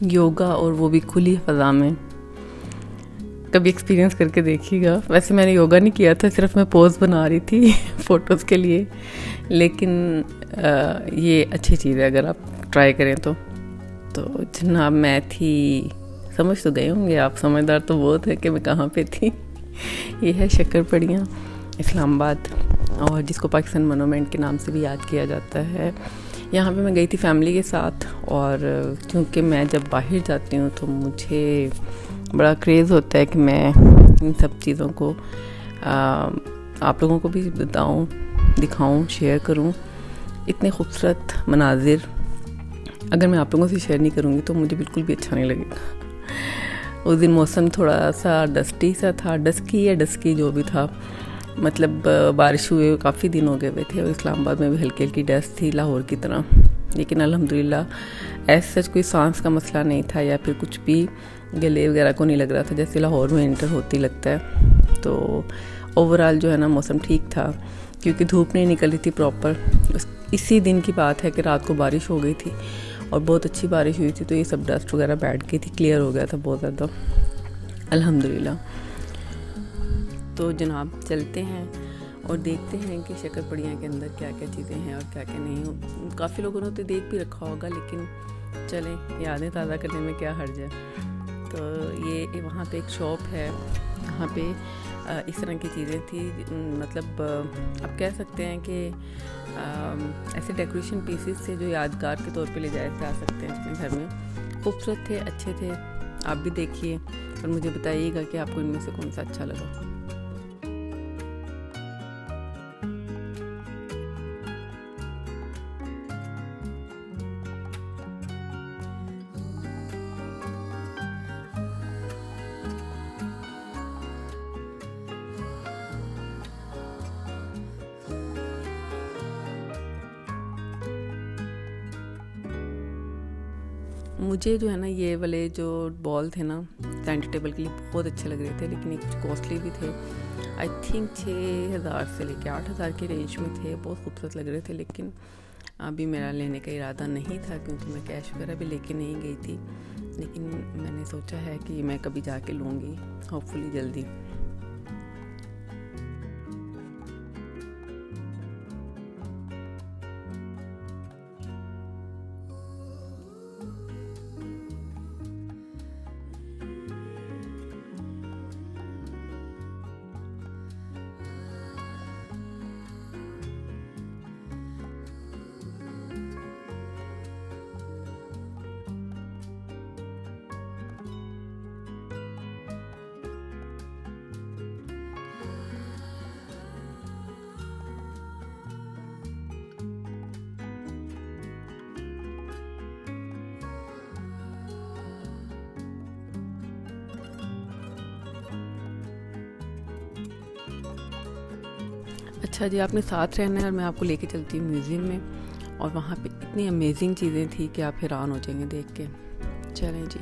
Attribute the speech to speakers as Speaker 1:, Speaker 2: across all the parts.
Speaker 1: योगा और वो भी खुली फ़ज़ा में। कभी एक्सपीरियंस करके देखिएगा। वैसे मैंने योगा नहीं किया था, सिर्फ मैं पोज़ बना रही थी फ़ोटोज़ के लिए, लेकिन ये अच्छी चीज़ है अगर आप ट्राई करें तो जनाब मैं थी, समझ तो गए होंगे आप, समझदार तो बहुत है कि मैं कहाँ पे थी। ये है शक्करपड़ियाँ, इस्लामाबाद, और जिसको पाकिस्तान मोनूमेंट के नाम से भी याद किया जाता है। यहाँ पे मैं गई थी फैमिली के साथ, और क्योंकि मैं जब बाहर जाती हूँ तो मुझे बड़ा क्रेज़ होता है कि मैं इन सब चीज़ों को आप लोगों को भी बताऊँ, दिखाऊँ, शेयर करूँ। इतने खूबसूरत मनाजिर अगर मैं आप लोगों से शेयर नहीं करूँगी तो मुझे बिल्कुल भी अच्छा नहीं लगेगा। उस दिन मौसम थोड़ा सा डस्टी सा था, डस्की जो भी था, मतलब बारिश हुए काफ़ी दिन हो गए हुए थे, और इस्लामाबाद में भी हल्की हल्की डस्ट थी लाहौर की तरह। लेकिन अल्हम्दुलिल्लाह ऐसा सच कोई सांस का मसला नहीं था, या फिर कुछ भी गले वगैरह को नहीं लग रहा था जैसे लाहौर में इंटर होती लगता है। तो ओवरऑल जो है ना मौसम ठीक था, क्योंकि धूप नहीं निकल रही थी प्रॉपर। इसी दिन की बात है कि रात को बारिश हो गई थी, और बहुत अच्छी बारिश हुई थी, तो ये सब डस्ट वगैरह बैठ गई थी, क्लियर हो गया था बहुत ज़्यादा, अल्हम्दुलिल्लाह। तो जनाब चलते हैं और देखते हैं कि शक्करपड़ियाँ के अंदर क्या क्या चीज़ें हैं और क्या क्या नहीं। काफ़ी लोगों ने तो देख भी रखा होगा, लेकिन चलें यादें ताज़ा करने में क्या हर्ज है। तो ये वहाँ पे एक शॉप है, यहाँ पे इस तरह की चीज़ें थी, मतलब आप कह सकते हैं कि ऐसे डेकोरेशन पीसेस थे जो यादगार के तौर पे ले जाए जा सकते हैं अपने घर में। खूबसूरत थे, अच्छे थे। आप भी देखिए और मुझे बताइएगा कि आपको इनमें से कौन सा अच्छा लगा। मुझे जो है ना ये वाले जो बॉल थे ना सेंटर टेबल के लिए बहुत अच्छे लग रहे थे, लेकिन ये कुछ कॉस्टली भी थे। आई थिंक 6,000 से लेके 8,000 के रेंज में थे। बहुत खूबसूरत लग रहे थे, लेकिन अभी मेरा लेने का इरादा नहीं था, क्योंकि मैं कैश वगैरह भी लेके नहीं गई थी। लेकिन मैंने सोचा है कि मैं कभी जाके लूँगी, होपफुली जल्दी। अच्छा जी, आपने साथ रहना है और मैं आपको लेके चलती हूँ म्यूज़ियम में, और वहाँ पे इतनी अमेजिंग चीज़ें थी कि आप हैरान हो जाएंगे देख के। चलें जी।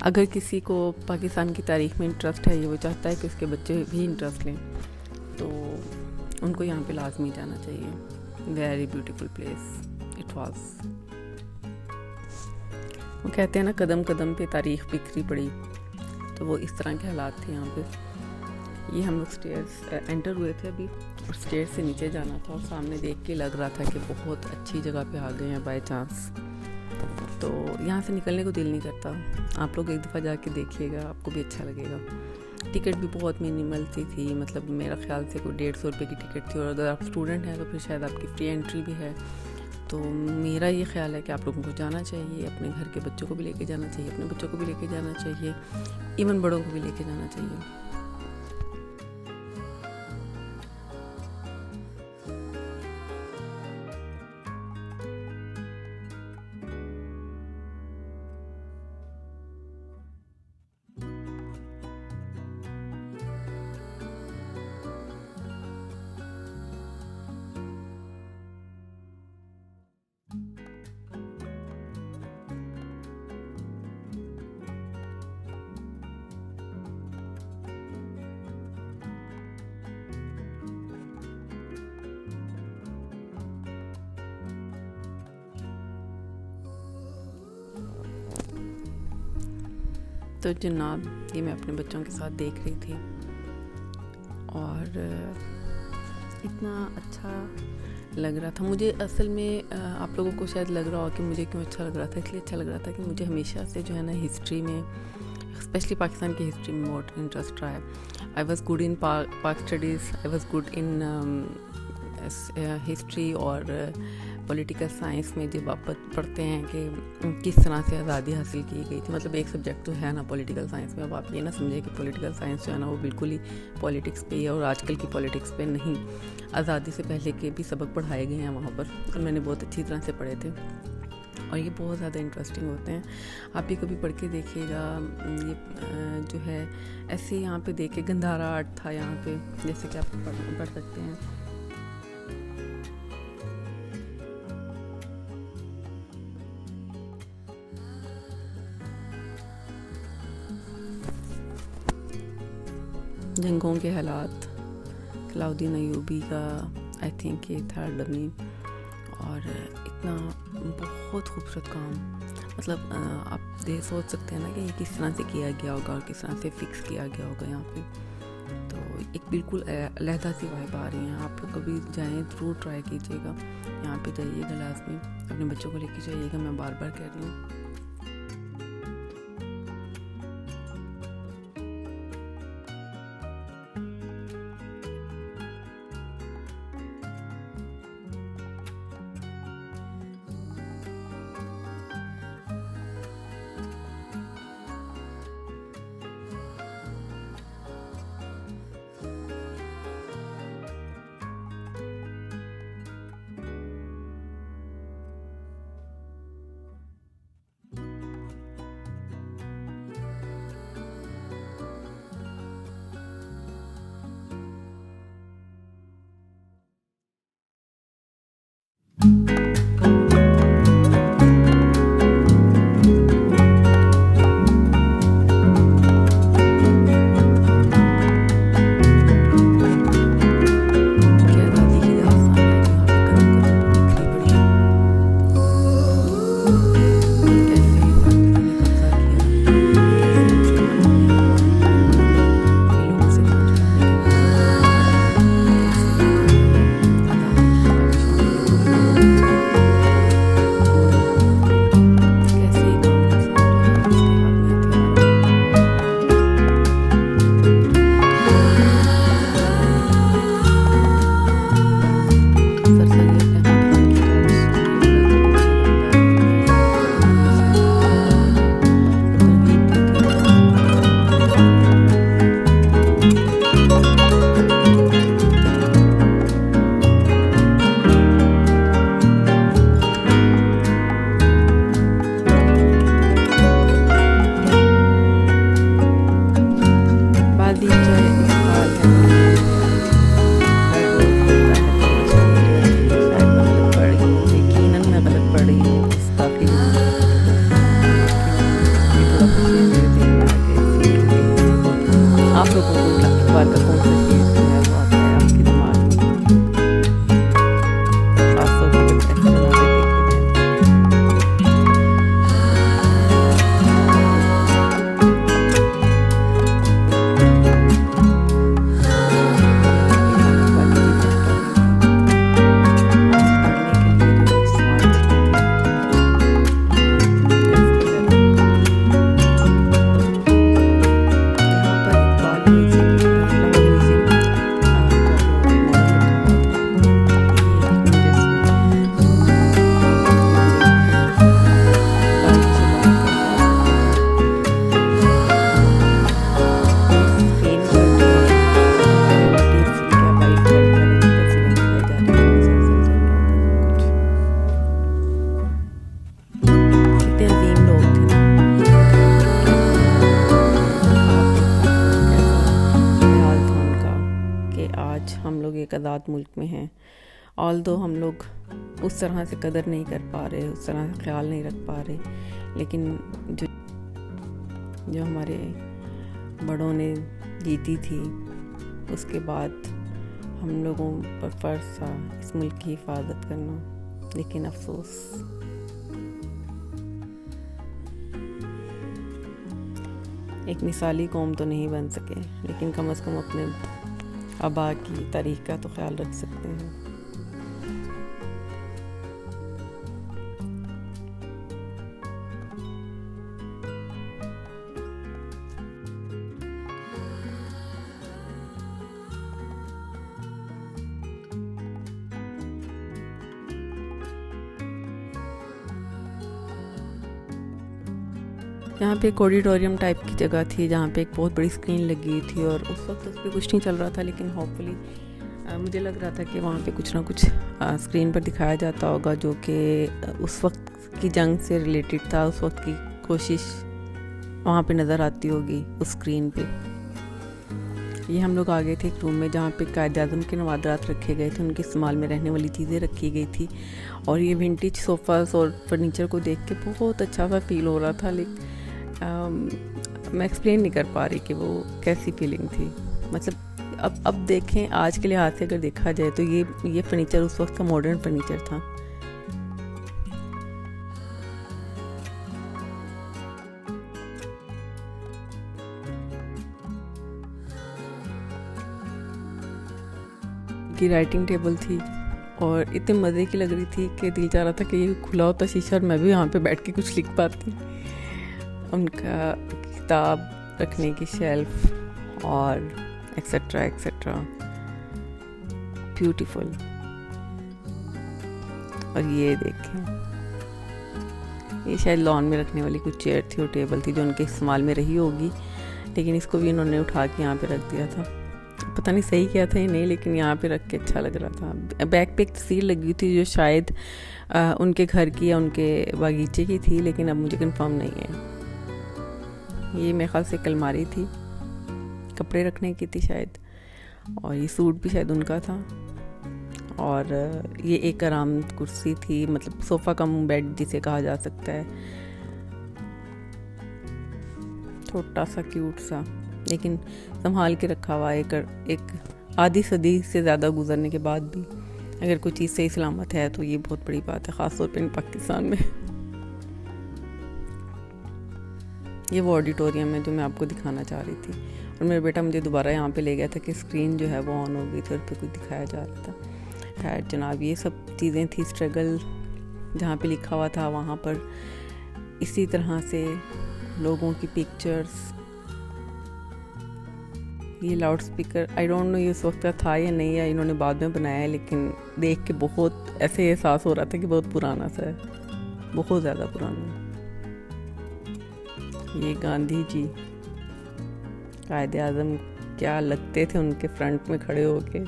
Speaker 1: अगर किसी को पाकिस्तान की तारीख़ में इंटरेस्ट है, ये वो चाहता है कि उसके बच्चे भी इंटरेस्ट लें, तो उनको यहाँ पे लाजमी जाना चाहिए। Very beautiful place it was. वो कहते हैं ना कदम कदम पे तारीख बिखरी पड़ी, तो वो इस तरह के हालात थे यहाँ पे। ये हम लोग स्टेयर्स एंटर हुए थे अभी, और स्टेयर्स से नीचे जाना था, और सामने देख के लग रहा था कि बहुत अच्छी जगह पे आ गए हैं बाय चांस। तो यहाँ से निकलने को दिल नहीं करता। आप लोग एक दफ़ा जाके देखिएगा, आपको भी अच्छा लगेगा। टिकट भी बहुत मिनिमल सी थी, मतलब मेरा ख्याल से कोई 150 रुपये की टिकट थी, और अगर आप स्टूडेंट हैं तो फिर शायद आपकी फ्री एंट्री भी है। तो मेरा ये ख्याल है कि आप लोगों को जाना चाहिए, अपने घर के बच्चों को भी लेके जाना चाहिए, अपने बच्चों को भी लेके जाना चाहिए, इवन बड़ों को भी लेके जाना चाहिए। तो जनाब ये मैं अपने बच्चों के साथ देख रही थी और इतना अच्छा लग रहा था मुझे। असल में आप लोगों को शायद लग रहा हो कि मुझे क्यों अच्छा लग रहा था। इसलिए अच्छा लग रहा था कि मुझे हमेशा से जो है ना हिस्ट्री में, स्पेशली पाकिस्तान की हिस्ट्री में बहुत इंटरेस्ट रहा है। आई वॉज गुड इन पाक studies, I was good in history और पॉलिटिकल साइंस में जब आप पढ़ते हैं कि किस तरह से आज़ादी हासिल की गई थी। मतलब एक सब्जेक्ट तो है ना पॉलिटिकल साइंस में। अब आप ये ना समझे कि पॉलिटिकल साइंस जो है ना वो बिल्कुल ही पॉलिटिक्स पे है और आजकल की पॉलिटिक्स पे नहीं। आज़ादी से पहले के भी सबक पढ़ाए गए हैं वहाँ पर और मैंने बहुत अच्छी तरह से पढ़े थे और ये बहुत ज़्यादा इंटरेस्टिंग होते हैं। आप भी कभी पढ़ के देखिएगा। ये जो है ऐसे यहाँ पे देखे गंधारा आर्ट था यहाँ पे, जैसे कि आप पढ़ सकते हैं। जंगों के हालात, सलाउद्दीन अयूबी का आई थिंक ये था डमी। और इतना बहुत खूबसूरत काम, मतलब आप सोच सकते हैं ना कि ये किस तरह से किया गया होगा और किस तरह से फिक्स किया गया होगा यहाँ पे। तो एक बिल्कुल अलहदा सी वाइब आ रही है। आप लोग कभी जाएँ ज़रूर ट्राई कीजिएगा, यहाँ पे जाइएगा लाजमी, अपने बच्चों को लेके जाइएगा। मैं बार बार कह रही हूँ। एक आज़ाद मुल्क में हैं। ऑल्दो हम लोग उस तरह से कदर नहीं कर पा रहे, उस तरह से ख्याल नहीं रख पा रहे, लेकिन जो हमारे बड़ों ने जीती थी उसके बाद हम लोगों पर फ़र्ज़ था इस मुल्क की हिफाजत करना। लेकिन अफसोस एक मिसाली कौम तो नहीं बन सके, लेकिन कम से कम अपने आबा की तारीख का तो ख्याल रख सकते हैं। यहाँ पे एक ऑडिटोरियम टाइप की जगह थी जहाँ पे एक बहुत बड़ी स्क्रीन लगी थी, और उस वक्त उस पर कुछ नहीं चल रहा था, लेकिन होपफुली मुझे लग रहा था कि वहाँ पे कुछ ना कुछ स्क्रीन पर दिखाया जाता होगा जो कि उस वक्त की जंग से रिलेटेड था। उस वक्त की कोशिश वहाँ पे नज़र आती होगी उस स्क्रीन पे। ये हम लोग आ गए थे एक रूम में जहाँ पे कायद-ए-आज़म के नवादरात रखे गए थे, उनके इस्तेमाल में रहने वाली चीज़ें रखी गई थी, और ये विंटेज सोफ़ास और फर्नीचर को देख के बहुत अच्छा सा फील हो रहा था। लेकिन मैं एक्सप्लेन नहीं कर पा रही कि वो कैसी फीलिंग थी। मतलब अब देखें, आज के लिहाज से अगर देखा जाए तो ये फर्नीचर उस वक्त का मॉडर्न फर्नीचर था। की राइटिंग टेबल थी और इतने मज़े की लग रही थी कि दिल चाह रहा था कि ये खुला होता शीशा और मैं भी यहाँ पे बैठ के कुछ लिख पाती। उनका किताब रखने की शेल्फ और एक्सेट्रा एक्सेट्रा, ब्यूटीफुल। और ये देखें, ये शायद लॉन में रखने वाली कुछ चेयर थी और टेबल थी जो उनके इस्तेमाल में रही होगी, लेकिन इसको भी इन्होंने उठा के यहाँ पे रख दिया था। पता नहीं सही किया था या नहीं, लेकिन यहाँ पे रख के अच्छा लग रहा था। बैक पे एक तस्वीर लगी थी जो शायद उनके घर की या उनके बागीचे की थी, लेकिन अब मुझे कंफर्म नहीं है। ये मेरे ख्याल से एक अलमारी थी, कपड़े रखने की थी शायद, और ये सूट भी शायद उनका था। और ये एक आराम कुर्सी थी, मतलब सोफ़ा कम बेड जिसे कहा जा सकता है, छोटा सा क्यूट सा, लेकिन संभाल के रखा हुआ। एक आधी सदी से ज़्यादा गुजरने के बाद भी अगर कोई चीज़ सही सलामत है तो ये बहुत बड़ी बात है, ख़ास तौर पे पाकिस्तान में। ये वो ऑडिटोरियम है जो मैं आपको दिखाना चाह रही थी, और मेरा बेटा मुझे दोबारा यहाँ पे ले गया था कि स्क्रीन जो है वो ऑन हो गई थी और पे कुछ दिखाया जा रहा था। खैर जनाब, ये सब चीज़ें थी। स्ट्रगल जहाँ पे लिखा हुआ था वहाँ पर इसी तरह से लोगों की पिक्चर्स। ये loud speaker I don't know ये उस वक्त का था या नहीं, या इन्होंने बाद में बनाया है, लेकिन देख के बहुत ऐसे एहसास हो रहा था कि बहुत पुराना सा है, बहुत ज़्यादा पुराना। ये गांधी जी कायद-ए-आज़म क्या लगते थे उनके फ्रंट में खड़े होके,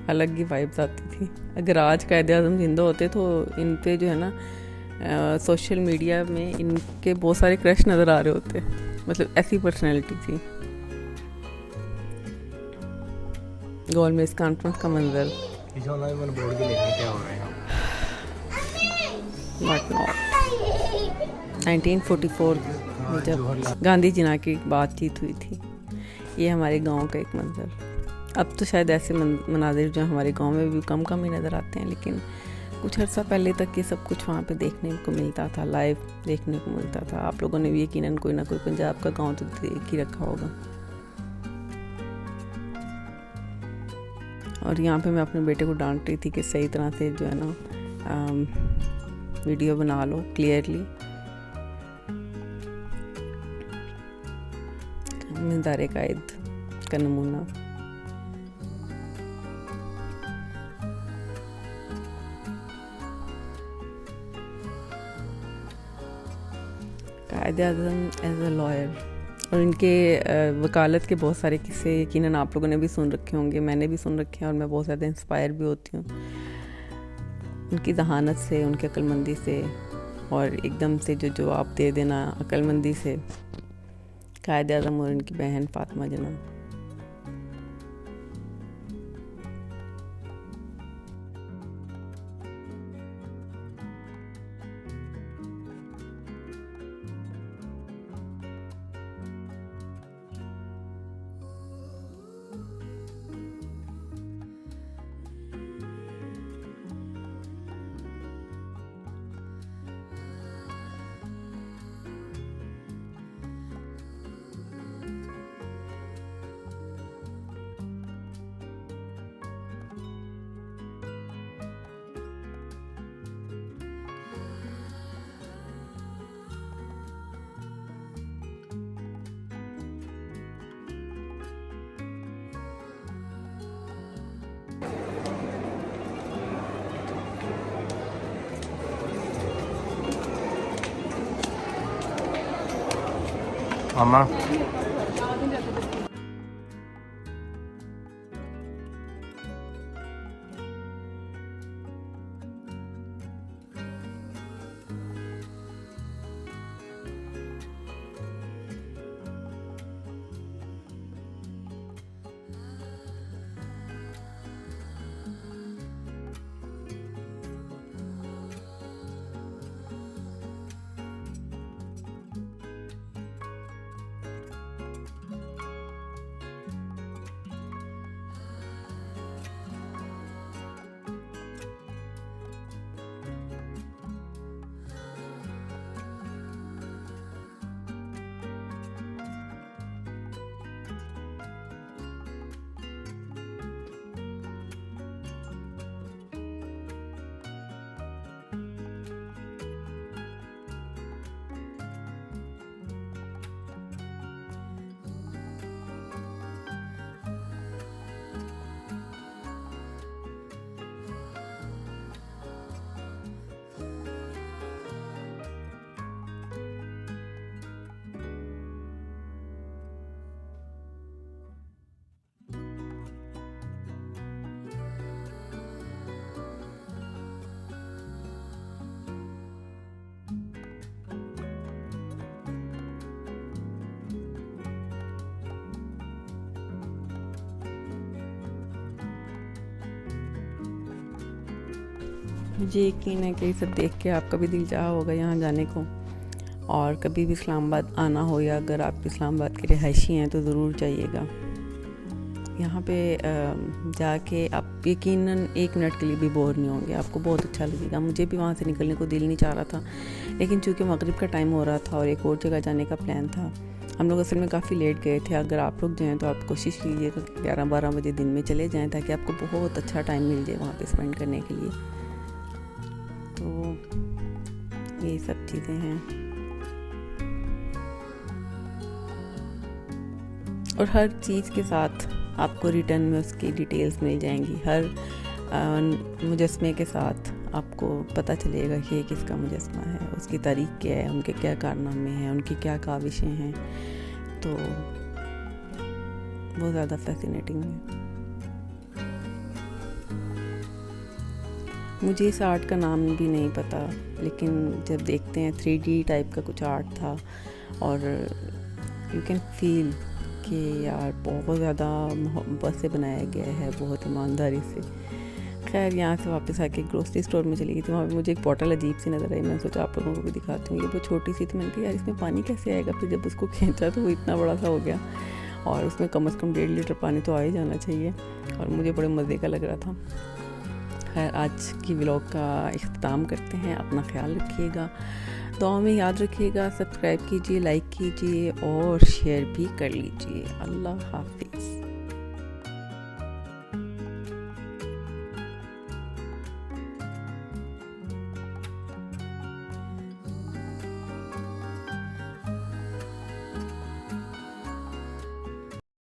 Speaker 1: अलग ही वाइब्स आती थी। अगर आज कायद-ए-आज़म जिंदा होते तो इन पे जो है ना सोशल मीडिया में इनके बहुत सारे क्रश नज़र आ रहे होते, मतलब ऐसी पर्सनैलिटी थी। गोल में इस कॉन्फ्रेंस का मंजर बट नॉट 1944 में जब गांधी जी ना की बातचीत हुई थी। ये हमारे गांव का एक मंजर। अब तो शायद ऐसे मनाजिर जो हमारे गांव में भी कम ही नज़र आते हैं, लेकिन कुछ अर्सा पहले तक ये सब कुछ वहाँ पे देखने को मिलता था, लाइव देखने को मिलता था। आप लोगों ने भी यकीनन कोई ना कोई पंजाब का गांव तो देख ही रखा होगा। और यहाँ पे मैं अपने बेटे को डांट रही थी कि सही तरह से जो है ना वीडियो बना लो क्लियरली। मिज़ार कायद का नमूना। कायद-ए-आज़म एज अ लॉयर, और इनके वकालत के बहुत सारे किस्से यकीनन आप लोगों ने भी सुन रखे होंगे, मैंने भी सुन रखे हैं, और मैं बहुत ज़्यादा इंस्पायर भी होती हूँ उनकी जहानत से, उनकी अक्लमंदी से, और एकदम से जो जवाब दे देना अक्लमंदी से। कायद-ए-आज़म और इनकी बहन फातिमा जना।
Speaker 2: मामा
Speaker 1: मुझे यकीन है कि सब देख के आपका भी दिल चाहा होगा यहाँ जाने को, और कभी भी इस्लामाबाद आना हो या अगर आप इस्लामाबाद के रिहायशी हैं तो ज़रूर जाइएगा। यहाँ पे जाके आप यकीनन 1 मिनट के लिए भी बोर नहीं होंगे, आपको बहुत अच्छा लगेगा। मुझे भी वहाँ से निकलने को दिल नहीं चाह रहा था, लेकिन चूँकि मगरिब का टाइम हो रहा था और एक और जगह जाने का प्लान था। हम लोग असल में काफ़ी लेट गए थे। अगर आप लोग जाएँ तो आप कोशिश कीजिएगा कि 11-12 बजे दिन में चले जाएँ, ताकि आपको बहुत अच्छा टाइम मिल जाए वहाँ पे स्पेंड करने के लिए। तो ये सब चीज़ें हैं, और हर चीज़ के साथ आपको रिटर्न में उसकी डिटेल्स मिल जाएंगी। हर मुजस्मे के साथ आपको पता चलेगा कि ये किसका मुजस्मा है, उसकी तारीख क्या है, उनके क्या कारनामे हैं, उनकी क्या काविशें हैं। तो बहुत ज़्यादा फैसिनेटिंग है। मुझे इस आर्ट का नाम भी नहीं पता, लेकिन जब देखते हैं 3D टाइप का कुछ आर्ट था, और यू कैन फील कि यार बहुत ज़्यादा मोहब्बत से बनाया गया है, बहुत ईमानदारी से। खैर यहाँ से वापस आके ग्रोसरी स्टोर में चली गई थी। वहाँ पे मुझे एक बॉटल अजीब सी नज़र आई। मैंने सोचा आप लोगों को भी दिखाती हूँ। ये बहुत छोटी सी थी। मैंने कहा यार इसमें पानी कैसे आएगा। फिर जब उसको खींचा तो वो इतना बड़ा सा हो गया, और उसमें कम से कम 1.5 लीटर पानी तो आ ही जाना चाहिए, और मुझे बड़े मज़े का लग रहा था। खैर आज की व्लॉग का इख्तिताम करते हैं। अपना ख्याल रखिएगा, दुआ में याद रखिएगा, सब्सक्राइब कीजिए, लाइक कीजिए और शेयर भी कर लीजिए। अल्लाह हाफिज़।